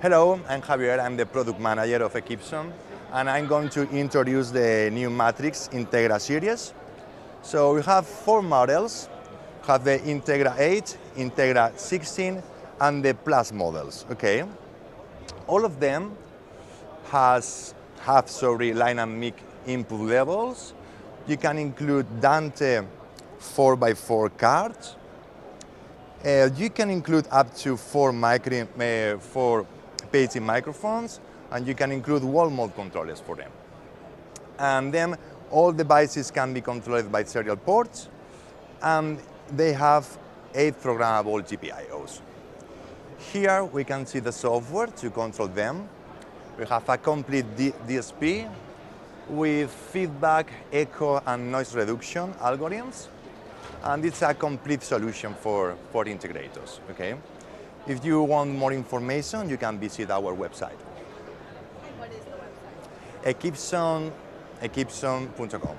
Hello, I'm Javier. I'm the product manager of Equipson, and I'm going to introduce the new Matrix INTEGRA series. So we have 4 models. We have the INTEGRA 8, INTEGRA 16, and the Plus models. Okay, all of them have dynamic input levels. You can include Dante 4x4 cards. You can include up to 4 paging microphones, and you can include wall mount controllers for them. And then all devices can be controlled by serial ports, and they have 8 programmable GPIOs. Here we can see the software to control them. We have a complete DSP with feedback, echo, and noise reduction algorithms. And it's a complete solution for integrators, okay? If you want more information, you can visit our website. And what is the website? Equipson.com.